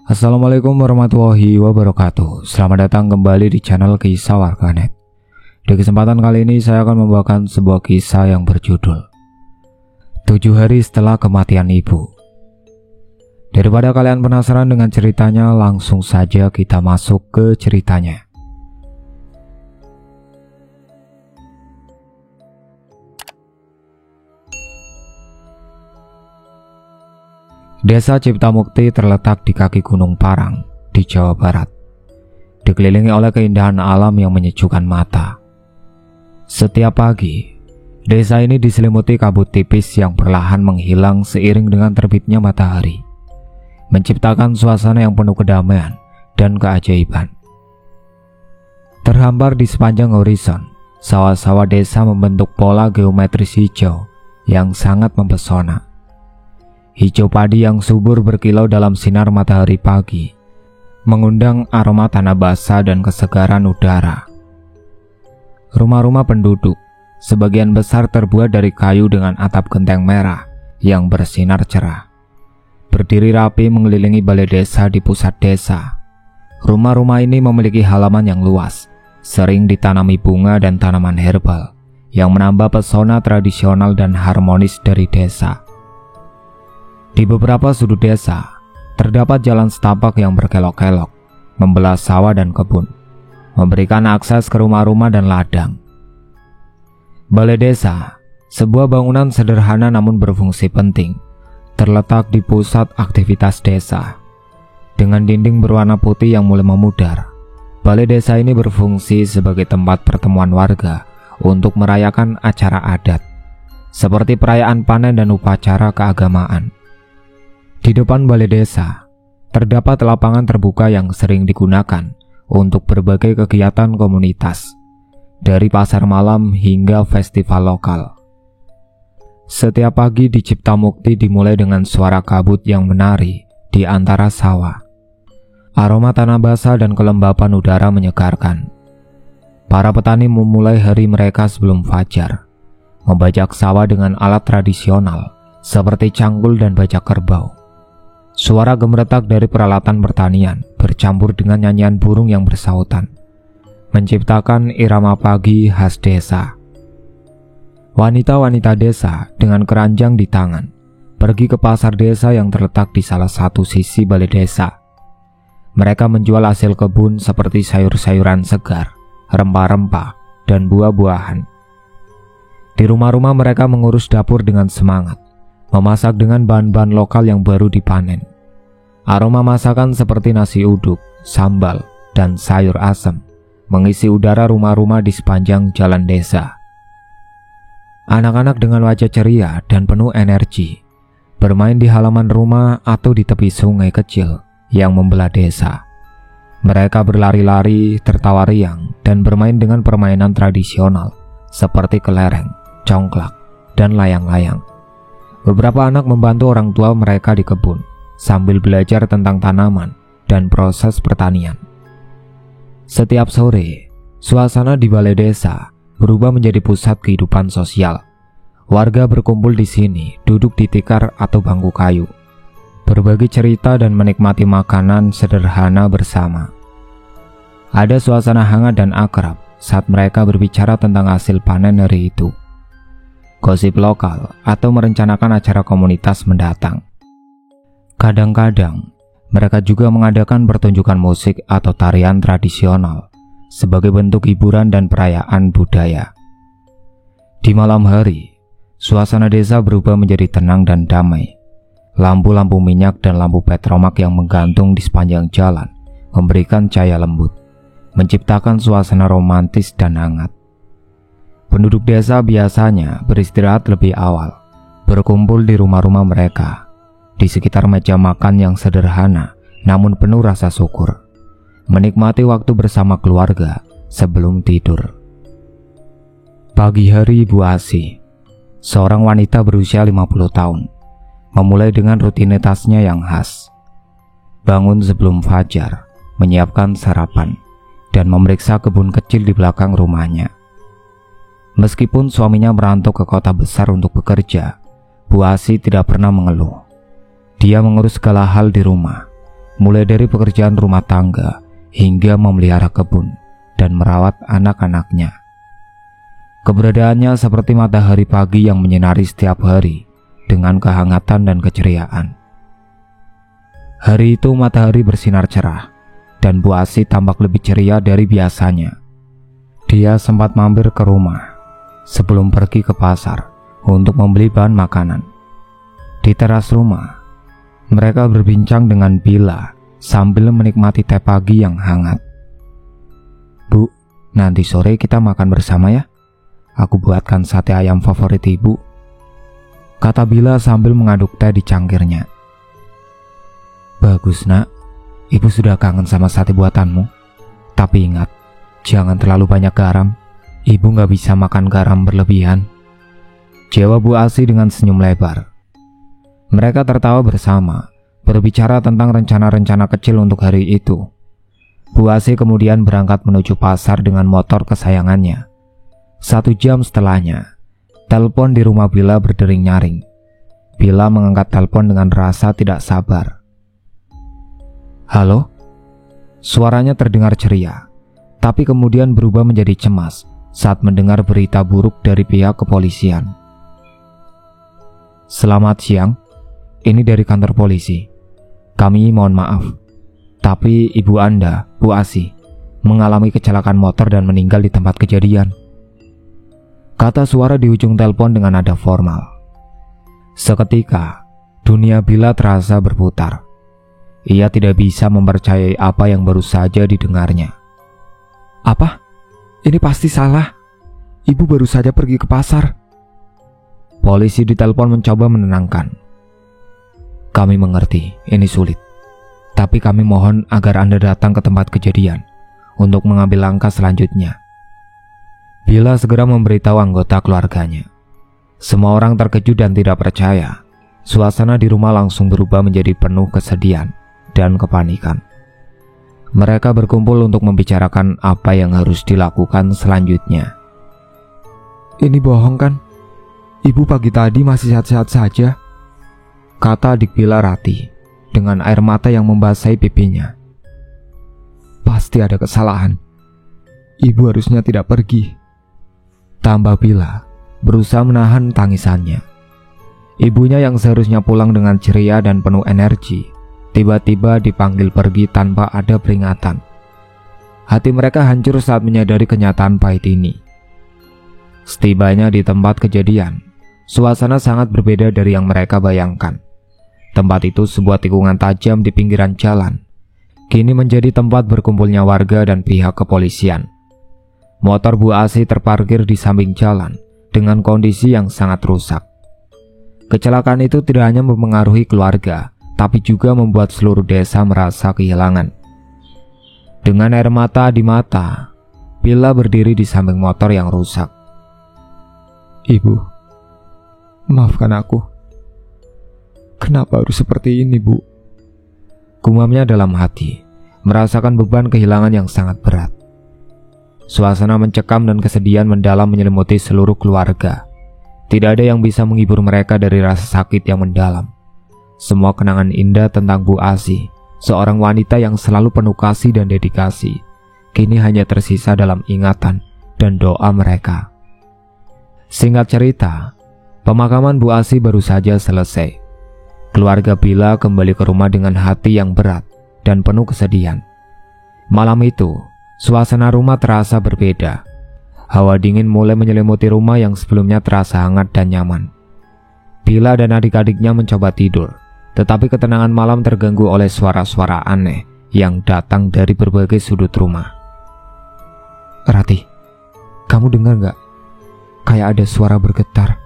Assalamualaikum warahmatullahi wabarakatuh. Selamat datang kembali di channel Kisah Warganet. Di kesempatan kali ini saya akan membawakan sebuah kisah yang berjudul 7 hari setelah kematian ibu. Daripada kalian penasaran dengan ceritanya, langsung saja kita masuk ke ceritanya. Desa Ciptamukti terletak di kaki Gunung Parang di Jawa Barat, dikelilingi oleh keindahan alam yang menyejukkan mata. Setiap pagi, desa ini diselimuti kabut tipis yang perlahan menghilang seiring dengan terbitnya matahari, menciptakan suasana yang penuh kedamaian dan keajaiban. Terhampar di sepanjang horizon, sawah-sawah desa membentuk pola geometris hijau yang sangat mempesona. Hijau padi yang subur berkilau dalam sinar matahari pagi, mengundang aroma tanah basah dan kesegaran udara. Rumah-rumah penduduk, sebagian besar terbuat dari kayu dengan atap genteng merah yang bersinar cerah, berdiri rapi mengelilingi balai desa di pusat desa. Rumah-rumah ini memiliki halaman yang luas, sering ditanami bunga dan tanaman herbal yang menambah pesona tradisional dan harmonis dari desa. Di beberapa sudut desa, terdapat jalan setapak yang berkelok-kelok, membelah sawah dan kebun, memberikan akses ke rumah-rumah dan ladang. Balai desa, sebuah bangunan sederhana namun berfungsi penting, terletak di pusat aktivitas desa. Dengan dinding berwarna putih yang mulai memudar, balai desa ini berfungsi sebagai tempat pertemuan warga untuk merayakan acara adat, seperti perayaan panen dan upacara keagamaan. Di depan balai desa, terdapat lapangan terbuka yang sering digunakan untuk berbagai kegiatan komunitas, dari pasar malam hingga festival lokal. Setiap pagi di Ciptamukti dimulai dengan suara kabut yang menari di antara sawah. Aroma tanah basah dan kelembapan udara menyegarkan. Para petani memulai hari mereka sebelum fajar, membajak sawah dengan alat tradisional seperti cangkul dan bajak kerbau. Suara gemeretak dari peralatan pertanian bercampur dengan nyanyian burung yang bersautan, menciptakan irama pagi khas desa. Wanita-wanita desa dengan keranjang di tangan pergi ke pasar desa yang terletak di salah satu sisi balai desa. Mereka menjual hasil kebun seperti sayur-sayuran segar, rempah-rempah, dan buah-buahan. Di rumah-rumah mereka mengurus dapur dengan semangat, memasak dengan bahan-bahan lokal yang baru dipanen. Aroma masakan seperti nasi uduk, sambal, dan sayur asem mengisi udara rumah-rumah di sepanjang jalan desa. Anak-anak dengan wajah ceria dan penuh energi bermain di halaman rumah atau di tepi sungai kecil yang membelah desa. Mereka berlari-lari, tertawa riang, dan bermain dengan permainan tradisional seperti kelereng, congklak, dan layang-layang. Beberapa anak membantu orang tua mereka di kebun sambil belajar tentang tanaman dan proses pertanian. Setiap sore, suasana di balai desa berubah menjadi pusat kehidupan sosial. Warga berkumpul di sini, duduk di tikar atau bangku kayu, berbagi cerita dan menikmati makanan sederhana bersama. Ada suasana hangat dan akrab saat mereka berbicara tentang hasil panen hari itu, gosip lokal, atau merencanakan acara komunitas mendatang. Kadang-kadang, mereka juga mengadakan pertunjukan musik atau tarian tradisional sebagai bentuk hiburan dan perayaan budaya. Di malam hari, suasana desa berubah menjadi tenang dan damai. Lampu-lampu minyak dan lampu petromak yang menggantung di sepanjang jalan memberikan cahaya lembut, menciptakan suasana romantis dan hangat. Penduduk desa biasanya beristirahat lebih awal, berkumpul di rumah-rumah mereka, di sekitar meja makan yang sederhana namun penuh rasa syukur, menikmati waktu bersama keluarga sebelum tidur. Pagi hari Ibu Asi, seorang wanita berusia 50 tahun, memulai dengan rutinitasnya yang khas. Bangun sebelum fajar, menyiapkan sarapan, dan memeriksa kebun kecil di belakang rumahnya. Meskipun suaminya merantau ke kota besar untuk bekerja, Bu Asi tidak pernah mengeluh. Dia mengurus segala hal di rumah, mulai dari pekerjaan rumah tangga hingga memelihara kebun dan merawat anak-anaknya. Keberadaannya seperti matahari pagi yang menyinari setiap hari dengan kehangatan dan keceriaan. Hari itu matahari bersinar cerah dan Bu Asih tampak lebih ceria dari biasanya. Dia sempat mampir ke rumah sebelum pergi ke pasar untuk membeli bahan makanan. Di teras rumah, mereka berbincang dengan Bila sambil menikmati teh pagi yang hangat. "Bu, nanti sore kita makan bersama ya. Aku buatkan sate ayam favorit ibu," kata Bila sambil mengaduk teh di cangkirnya. "Bagus nak, ibu sudah kangen sama sate buatanmu. Tapi ingat, jangan terlalu banyak garam. Ibu gak bisa makan garam berlebihan," jawab Bu Asih dengan senyum lebar. Mereka tertawa bersama, berbicara tentang rencana-rencana kecil untuk hari itu. Bu Asih kemudian berangkat menuju pasar dengan motor kesayangannya. 1 jam setelahnya, telepon di rumah Bila berdering nyaring. Bila mengangkat telepon dengan rasa tidak sabar. "Halo?" Suaranya terdengar ceria, tapi kemudian berubah menjadi cemas saat mendengar berita buruk dari pihak kepolisian. "Selamat siang, ini dari kantor polisi. Kami mohon maaf, tapi ibu Anda, Bu Asih, mengalami kecelakaan motor dan meninggal di tempat kejadian," kata suara di ujung telepon dengan nada formal. Seketika, dunia Bila terasa berputar. Ia tidak bisa mempercayai apa yang baru saja didengarnya. "Apa? Ini pasti salah. Ibu baru saja pergi ke pasar." Polisi di telepon mencoba menenangkan. "Kami mengerti, ini sulit. Tapi kami mohon agar Anda datang ke tempat kejadian untuk mengambil langkah selanjutnya." Bila segera memberitahu anggota keluarganya. Semua orang terkejut dan tidak percaya. Suasana di rumah langsung berubah menjadi penuh kesedihan dan kepanikan. Mereka berkumpul untuk membicarakan apa yang harus dilakukan selanjutnya. "Ini bohong kan? Ibu pagi tadi masih sehat-sehat saja," kata adik Bila, Rati, dengan air mata yang membasahi pipinya. "Pasti ada kesalahan. Ibu harusnya tidak pergi," tambah Bila, berusaha menahan tangisannya. Ibunya yang seharusnya pulang dengan ceria dan penuh energi, tiba-tiba dipanggil pergi tanpa ada peringatan. Hati mereka hancur saat menyadari kenyataan pahit ini. Setibanya di tempat kejadian, suasana sangat berbeda dari yang mereka bayangkan. Tempat itu sebuah tikungan tajam di pinggiran jalan, kini menjadi tempat berkumpulnya warga dan pihak kepolisian. Motor Bu Asih terparkir di samping jalan dengan kondisi yang sangat rusak. Kecelakaan itu tidak hanya mempengaruhi keluarga, tapi juga membuat seluruh desa merasa kehilangan. Dengan air mata di mata, Bila berdiri di samping motor yang rusak. "Ibu, maafkan aku. Kenapa harus seperti ini, Bu?" Gumamnya dalam hati, merasakan beban kehilangan yang sangat berat. Suasana mencekam dan kesedihan mendalam menyelimuti seluruh keluarga. Tidak ada yang bisa menghibur mereka dari rasa sakit yang mendalam. Semua kenangan indah tentang Bu Asih, seorang wanita yang selalu penuh kasih dan dedikasi, kini hanya tersisa dalam ingatan dan doa mereka. Singkat cerita, pemakaman Bu Asih baru saja selesai. Keluarga Bila kembali ke rumah dengan hati yang berat dan penuh kesedihan. Malam itu, suasana rumah terasa berbeda. Hawa dingin mulai menyelimuti rumah yang sebelumnya terasa hangat dan nyaman. Bila dan adik-adiknya mencoba tidur, tetapi ketenangan malam terganggu oleh suara-suara aneh yang datang dari berbagai sudut rumah. "Rati, kamu dengar gak? Kayak ada suara bergetar,"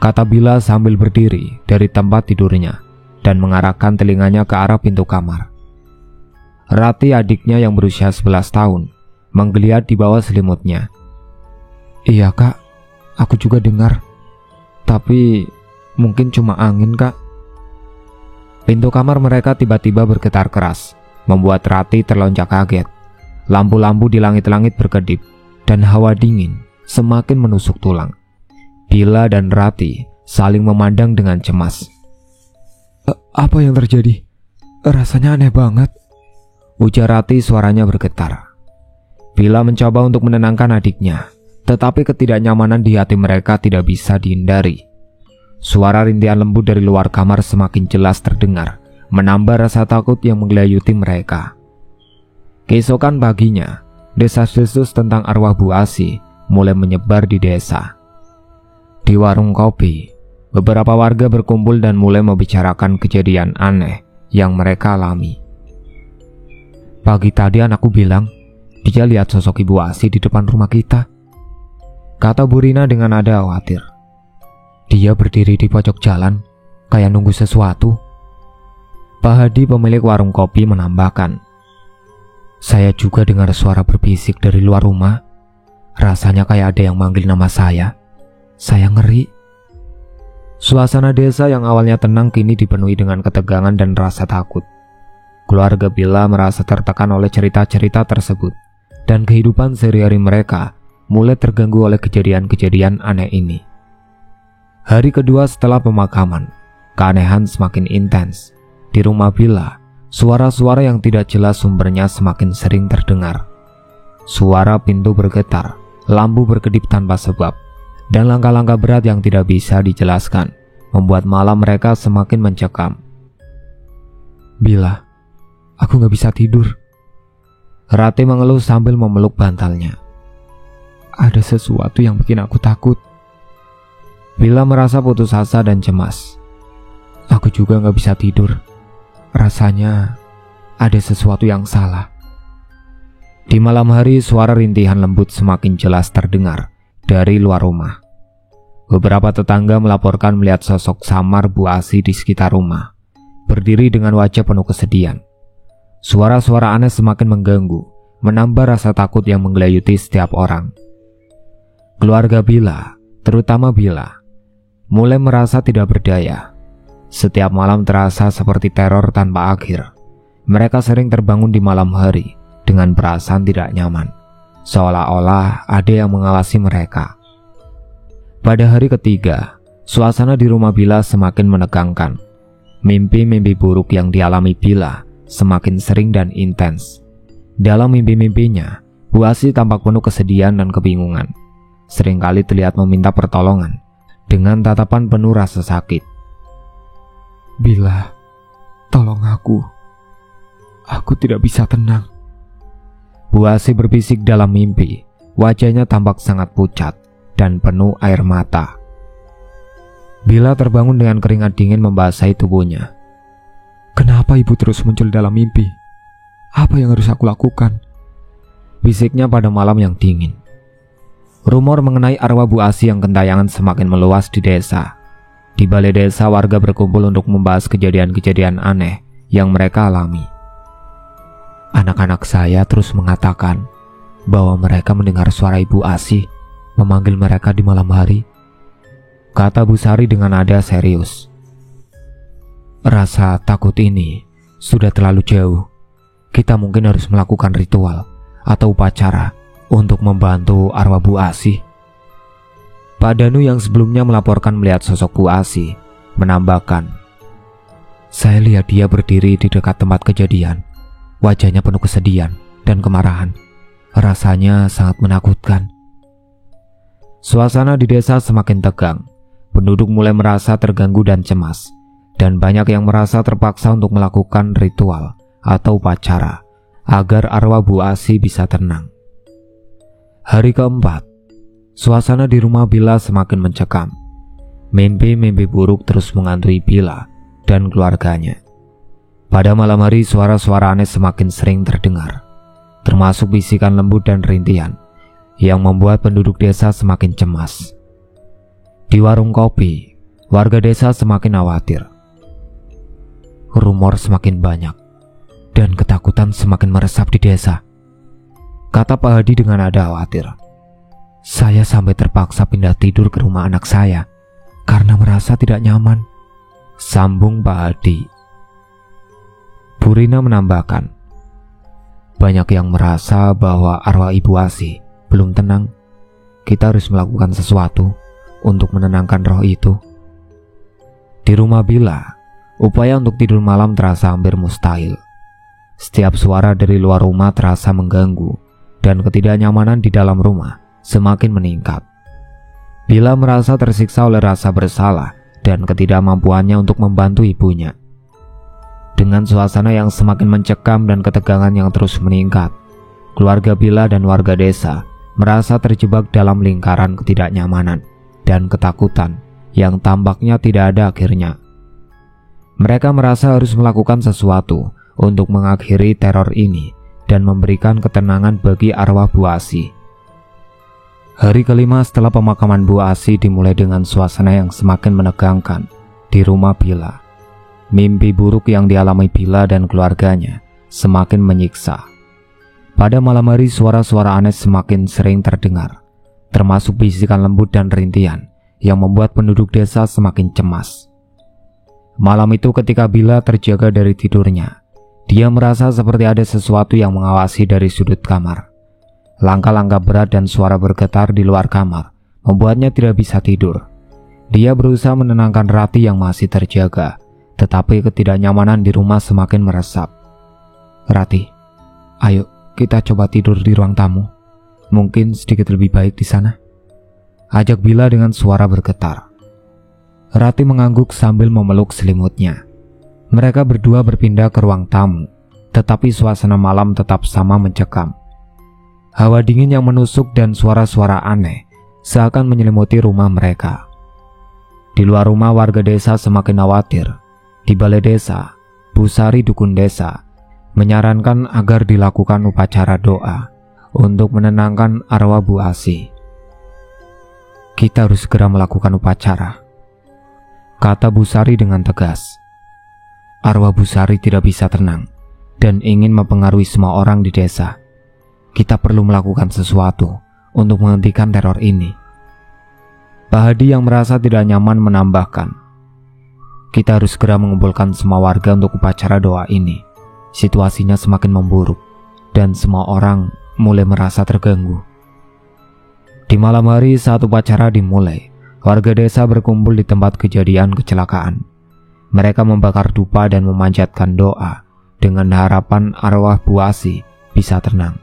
kata Bila sambil berdiri dari tempat tidurnya dan mengarahkan telinganya ke arah pintu kamar. Rati, adiknya yang berusia 11 tahun, menggeliat di bawah selimutnya. "Iya kak, aku juga dengar. Tapi mungkin cuma angin kak." Pintu kamar mereka tiba-tiba bergetar keras, membuat Rati terlonjak kaget. Lampu-lampu di langit-langit berkedip, dan hawa dingin semakin menusuk tulang. Bila dan Rati saling memandang dengan cemas. Apa yang terjadi? Rasanya aneh banget, ujar Rati, suaranya bergetar. Bila mencoba untuk menenangkan adiknya, tetapi ketidaknyamanan di hati mereka tidak bisa dihindari. Suara rintihan lembut dari luar kamar semakin jelas terdengar, menambah rasa takut yang menggelayuti mereka. Keesokan paginya, desas-desus tentang arwah Bu Asih mulai menyebar di desa. Di warung kopi, beberapa warga berkumpul dan mulai membicarakan kejadian aneh yang mereka alami. Pagi tadi anakku bilang, dia lihat sosok Ibu Asih di depan rumah kita, kata Bu Rina dengan nada khawatir. Dia berdiri di pojok jalan, kayak nunggu sesuatu. Pak Hadi, pemilik warung kopi, menambahkan, saya juga dengar suara berbisik dari luar rumah. Rasanya kayak ada yang manggil nama saya. Saya ngeri. Suasana desa yang awalnya tenang kini dipenuhi dengan ketegangan dan rasa takut. Keluarga Bila merasa tertekan oleh cerita-cerita tersebut, dan kehidupan sehari-hari mereka mulai terganggu oleh kejadian-kejadian aneh ini. Hari kedua setelah pemakaman, keanehan semakin intens. Di rumah Bila, suara-suara yang tidak jelas sumbernya semakin sering terdengar. Suara pintu bergetar, lampu berkedip tanpa sebab, dan langkah-langkah berat yang tidak bisa dijelaskan membuat malam mereka semakin mencekam. Bila, aku gak bisa tidur. Rati mengeluh sambil memeluk bantalnya. Ada sesuatu yang bikin aku takut. Bila merasa putus asa dan cemas. Aku juga gak bisa tidur. Rasanya ada sesuatu yang salah. Di malam hari, suara rintihan lembut semakin jelas terdengar dari luar rumah. Beberapa tetangga melaporkan melihat sosok samar Bu Asih di sekitar rumah, berdiri dengan wajah penuh kesedihan. Suara-suara aneh semakin mengganggu, menambah rasa takut yang menggelayuti setiap orang. Keluarga Bila, terutama Bila, mulai merasa tidak berdaya. Setiap malam terasa seperti teror tanpa akhir. Mereka sering terbangun di malam hari dengan perasaan tidak nyaman, seolah-olah ada yang mengawasi mereka. Pada hari ketiga, suasana di rumah Bila semakin menegangkan. Mimpi-mimpi buruk yang dialami Bila semakin sering dan intens. Dalam mimpi-mimpinya, Bu Asih tampak penuh kesedihan dan kebingungan. Seringkali terlihat meminta pertolongan dengan tatapan penuh rasa sakit. Bila, tolong aku. Aku tidak bisa tenang. Bu Asih berbisik dalam mimpi. Wajahnya tampak sangat pucat dan penuh air mata. Bila terbangun dengan keringat dingin membasahi tubuhnya. Kenapa ibu terus muncul dalam mimpi? Apa yang harus aku lakukan? Bisiknya pada malam yang dingin. Rumor mengenai arwah Bu Asih yang gentayangan semakin meluas di desa. Di balai desa, warga berkumpul untuk membahas kejadian-kejadian aneh yang mereka alami. Anak-anak saya terus mengatakan bahwa mereka mendengar suara Ibu Asih memanggil mereka di malam hari, kata Bu Sari dengan nada serius. Rasa takut ini sudah terlalu jauh. Kita mungkin harus melakukan ritual atau upacara untuk membantu arwah Bu Asih. Pak Danu yang sebelumnya melaporkan melihat sosok Bu Asih menambahkan, saya lihat dia berdiri di dekat tempat kejadian. Wajahnya penuh kesedihan dan kemarahan. Rasanya sangat menakutkan. Suasana di desa semakin tegang. Penduduk mulai merasa terganggu dan cemas, dan banyak yang merasa terpaksa untuk melakukan ritual atau upacara agar arwah Bu Asih bisa tenang. Hari keempat, suasana di rumah Bila semakin mencekam. Mimpi-mimpi buruk terus menghantui Bila dan keluarganya. Pada malam hari, suara-suara aneh semakin sering terdengar, termasuk bisikan lembut dan rintihan yang membuat penduduk desa semakin cemas. Di warung kopi, warga desa semakin khawatir. Rumor semakin banyak dan ketakutan semakin meresap di desa, kata Pak Hadi dengan nada khawatir. Saya sampai terpaksa pindah tidur ke rumah anak saya karena merasa tidak nyaman, sambung Pak Hadi. Bu Rina menambahkan, banyak yang merasa bahwa arwah Ibu Asih belum tenang. Kita harus melakukan sesuatu untuk menenangkan roh itu. Di rumah Bila, Upaya untuk tidur malam terasa hampir mustahil. Setiap suara dari luar rumah terasa mengganggu, dan ketidaknyamanan di dalam rumah semakin meningkat. Bila merasa tersiksa oleh rasa bersalah dan ketidakmampuannya untuk membantu ibunya. Dengan suasana yang semakin mencekam dan ketegangan yang terus meningkat, keluarga Bila dan warga desa merasa terjebak dalam lingkaran ketidaknyamanan dan ketakutan yang tampaknya tidak ada akhirnya. Mereka merasa harus melakukan sesuatu untuk mengakhiri teror ini dan memberikan ketenangan bagi arwah Bu Asih. Hari kelima setelah pemakaman Bu Asih dimulai dengan suasana yang semakin menegangkan di rumah Bila. Mimpi buruk yang dialami Bila dan keluarganya semakin menyiksa. Pada malam hari suara-suara aneh semakin sering terdengar, termasuk bisikan lembut dan rintihan yang membuat penduduk desa semakin cemas. Malam itu ketika Bila terjaga dari tidurnya, dia merasa seperti ada sesuatu yang mengawasi dari sudut kamar. Langkah-langkah berat dan suara bergetar di luar kamar membuatnya tidak bisa tidur. Dia berusaha menenangkan Rati yang masih terjaga, tetapi ketidaknyamanan di rumah semakin meresap. "Rati, ayo kita coba tidur di ruang tamu. Mungkin sedikit lebih baik di sana," ajak Bila dengan suara bergetar. Rati mengangguk sambil memeluk selimutnya. Mereka berdua berpindah ke ruang tamu, tetapi suasana malam tetap sama mencekam. Hawa dingin yang menusuk dan suara-suara aneh seakan menyelimuti rumah mereka. Di luar rumah warga desa semakin khawatir. Di balai desa, Bu Sari dukun desa menyarankan agar dilakukan upacara doa untuk menenangkan arwah Bu Asih. "Kita harus segera melakukan upacara," kata Bu Sari dengan tegas. Arwah Bu Sari tidak bisa tenang dan ingin mempengaruhi semua orang di desa. Kita perlu melakukan sesuatu untuk menghentikan teror ini. Pak Hadi yang merasa tidak nyaman menambahkan, "Kita harus segera mengumpulkan semua warga untuk upacara doa ini. Situasinya semakin memburuk dan semua orang mulai merasa terganggu." Di malam hari saat upacara dimulai, warga desa berkumpul di tempat kejadian kecelakaan. Mereka membakar dupa dan memanjatkan doa dengan harapan arwah Bu Asih bisa tenang.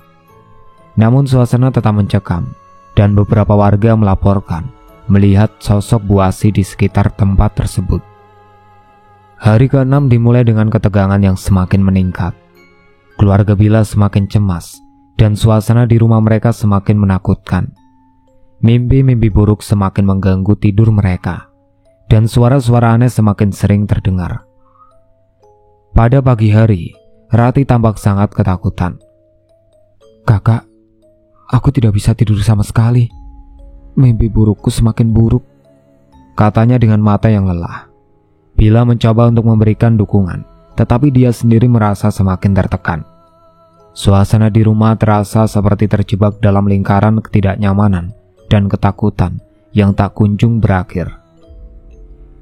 Namun suasana tetap mencekam dan beberapa warga melaporkan melihat sosok Bu Asih di sekitar tempat tersebut. Hari ke-6 dimulai dengan ketegangan yang semakin meningkat. Keluarga Bila semakin cemas dan suasana di rumah mereka semakin menakutkan. Mimpi-mimpi buruk semakin mengganggu tidur mereka dan suara-suara aneh semakin sering terdengar. Pada pagi hari, Rati tampak sangat ketakutan. "Kakak, aku tidak bisa tidur sama sekali. Mimpi burukku semakin buruk," katanya dengan mata yang lelah. Bila mencoba untuk memberikan dukungan, tetapi dia sendiri merasa semakin tertekan. Suasana di rumah terasa seperti terjebak dalam lingkaran ketidaknyamanan dan ketakutan yang tak kunjung berakhir.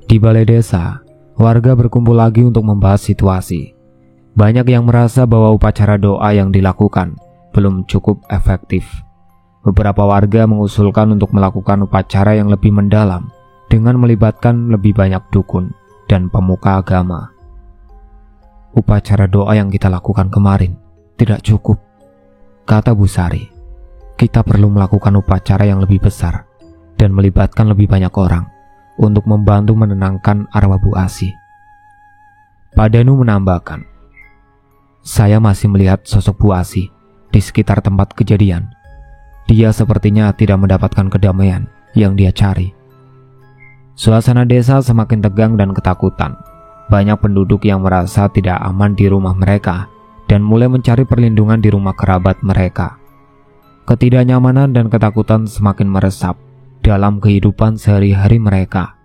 Di balai desa, warga berkumpul lagi untuk membahas situasi. Banyak yang merasa bahwa upacara doa yang dilakukan belum cukup efektif. Beberapa warga mengusulkan untuk melakukan upacara yang lebih mendalam dengan melibatkan lebih banyak dukun dan pemuka agama. "Upacara doa yang kita lakukan kemarin tidak cukup," kata Bu Sari. "Kita perlu melakukan upacara yang lebih besar dan melibatkan lebih banyak orang untuk membantu menenangkan arwah Bu Asih." Pak Danu menambahkan, "Saya masih melihat sosok Bu Asih di sekitar tempat kejadian. Dia sepertinya tidak mendapatkan kedamaian yang dia cari." Suasana desa semakin tegang dan ketakutan. Banyak penduduk yang merasa tidak aman di rumah mereka dan mulai mencari perlindungan di rumah kerabat mereka. Ketidaknyamanan dan ketakutan semakin meresap dalam kehidupan sehari-hari mereka.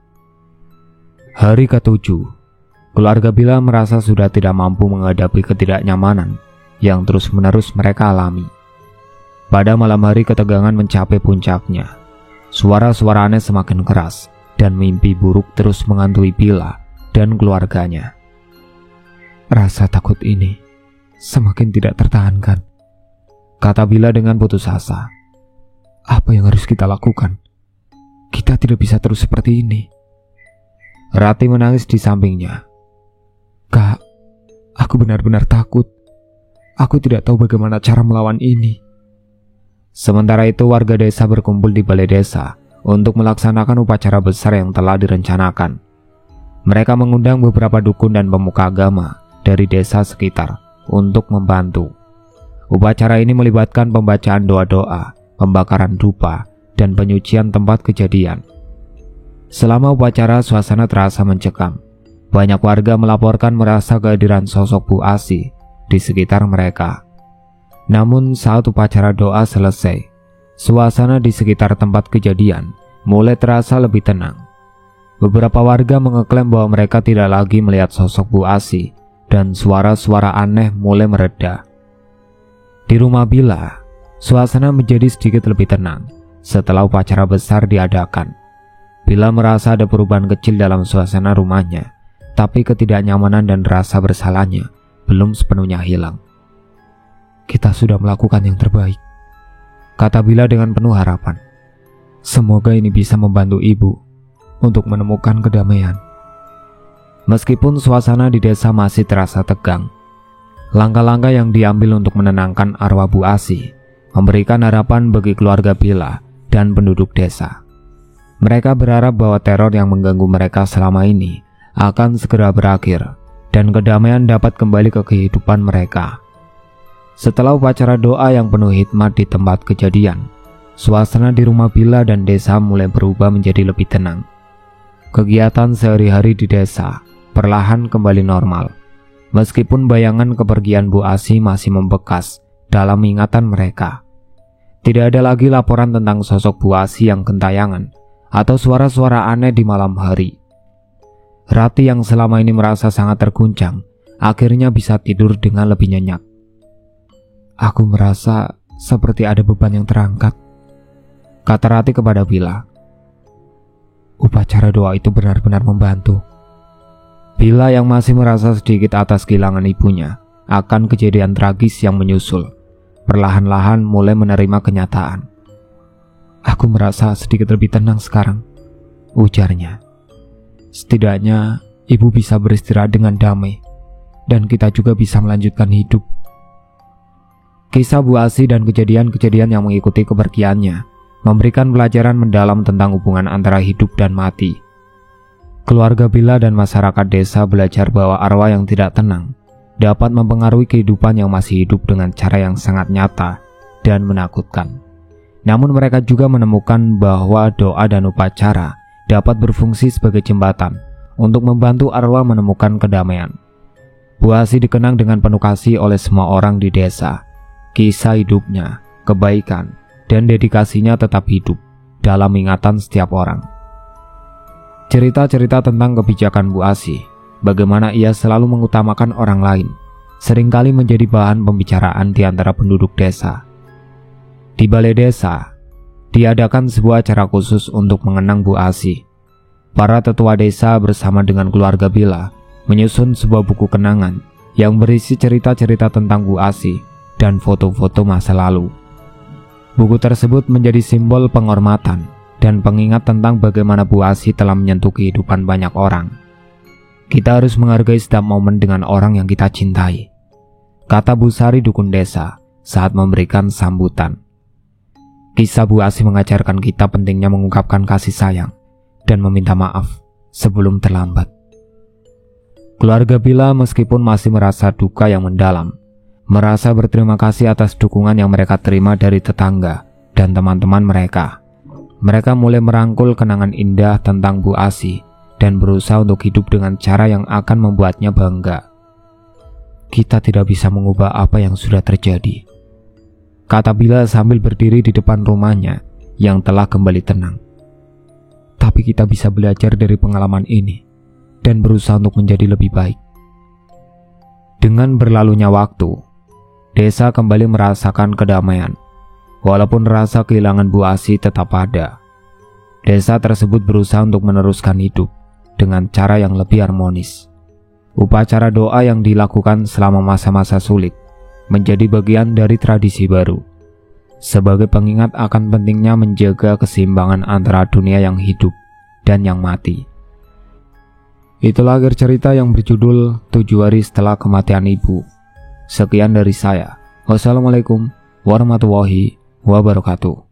Hari ke-7, keluarga Bila merasa sudah tidak mampu menghadapi ketidaknyamanan yang terus-menerus mereka alami. Pada malam hari ketegangan mencapai puncaknya. Suara-suara aneh semakin keras dan mimpi buruk terus menghantui Bila dan keluarganya. "Rasa takut ini semakin tidak tertahankan," kata Bila dengan putus asa. "Apa yang harus kita lakukan? Kita tidak bisa terus seperti ini." Rati menangis di sampingnya. Kak, aku benar-benar takut. Aku tidak tahu bagaimana cara melawan ini. Sementara itu warga desa berkumpul di balai desa untuk melaksanakan upacara besar yang telah direncanakan. Mereka mengundang beberapa dukun dan pemuka agama dari desa sekitar untuk membantu. Upacara ini melibatkan pembacaan doa-doa, pembakaran dupa, dan penyucian tempat kejadian. Selama upacara suasana terasa mencekam. Banyak warga melaporkan merasa kehadiran sosok Bu Asih di sekitar mereka. Namun saat upacara doa selesai, suasana di sekitar tempat kejadian mulai terasa lebih tenang. Beberapa warga mengeklaim bahwa mereka tidak lagi melihat sosok Bu Asih dan suara-suara aneh mulai mereda. Di rumah Bila, suasana menjadi sedikit lebih tenang setelah upacara besar diadakan. Bila merasa ada perubahan kecil dalam suasana rumahnya, tapi ketidaknyamanan dan rasa bersalahnya belum sepenuhnya hilang. Kita sudah melakukan yang terbaik, kata Bila dengan penuh harapan. Semoga ini bisa membantu ibu untuk menemukan kedamaian. Meskipun suasana di desa masih terasa tegang, langkah-langkah yang diambil untuk menenangkan arwah Bu Asih memberikan harapan bagi keluarga Bila dan penduduk desa. Mereka berharap bahwa teror yang mengganggu mereka selama ini akan segera berakhir dan kedamaian dapat kembali ke kehidupan mereka. Setelah upacara doa yang penuh hikmat di tempat kejadian, suasana di rumah Bila dan desa mulai berubah menjadi lebih tenang. Kegiatan sehari-hari di desa perlahan kembali normal, meskipun bayangan kepergian Bu Asih masih membekas dalam ingatan mereka. Tidak ada lagi laporan tentang sosok Bu Asih yang gentayangan atau suara-suara aneh di malam hari. Rati yang selama ini merasa sangat terguncang, akhirnya bisa tidur dengan lebih nyenyak. Aku merasa seperti ada beban yang terangkat, kata Rati kepada Bila. Upacara doa itu benar-benar membantu. Bila yang masih merasa sedikit atas kehilangan ibunya akan kejadian tragis yang menyusul, perlahan-lahan mulai menerima kenyataan. Aku merasa sedikit lebih tenang sekarang, ujarnya. Setidaknya ibu bisa beristirahat dengan damai, dan kita juga bisa melanjutkan hidup. Kisah Bu Asih dan kejadian-kejadian yang mengikuti kepergiannya memberikan pelajaran mendalam tentang hubungan antara hidup dan mati. Keluarga Bila dan masyarakat desa belajar bahwa arwah yang tidak tenang dapat mempengaruhi kehidupan yang masih hidup dengan cara yang sangat nyata dan menakutkan. Namun mereka juga menemukan bahwa doa dan upacara dapat berfungsi sebagai jembatan untuk membantu arwah menemukan kedamaian. Bu Asih dikenang dengan penuh kasih oleh semua orang di desa. Kisah hidupnya, kebaikan, dan dedikasinya tetap hidup dalam ingatan setiap orang. Cerita-cerita tentang kebijakan Bu Asih, bagaimana ia selalu mengutamakan orang lain, seringkali menjadi bahan pembicaraan di antara penduduk desa. Di balai desa, diadakan sebuah acara khusus untuk mengenang Bu Asih. Para tetua desa bersama dengan keluarga Bila menyusun sebuah buku kenangan yang berisi cerita-cerita tentang Bu Asih dan foto-foto masa lalu. Buku tersebut menjadi simbol penghormatan dan pengingat tentang bagaimana Bu Asih telah menyentuh kehidupan banyak orang. Kita harus menghargai setiap momen dengan orang yang kita cintai, kata Bu Sari dukun desa saat memberikan sambutan. Kisah Bu Asih mengajarkan kita pentingnya mengungkapkan kasih sayang dan meminta maaf sebelum terlambat. Keluarga Bila meskipun masih merasa duka yang mendalam, merasa berterima kasih atas dukungan yang mereka terima dari tetangga dan teman-teman mereka. Mereka mulai merangkul kenangan indah tentang Bu Asih dan berusaha untuk hidup dengan cara yang akan membuatnya bangga. Kita tidak bisa mengubah apa yang sudah terjadi, kata Bila sambil berdiri di depan rumahnya yang telah kembali tenang. Tapi kita bisa belajar dari pengalaman ini dan berusaha untuk menjadi lebih baik. Dengan berlalunya waktu, desa kembali merasakan kedamaian. Walaupun rasa kehilangan Bu Asih tetap ada, desa tersebut berusaha untuk meneruskan hidup dengan cara yang lebih harmonis. Upacara doa yang dilakukan selama masa-masa sulit menjadi bagian dari tradisi baru, sebagai pengingat akan pentingnya menjaga keseimbangan antara dunia yang hidup dan yang mati. Itulah akhir cerita yang berjudul 7 hari setelah kematian ibu. Sekian dari saya. Wassalamualaikum warahmatullahi wabarakatuh.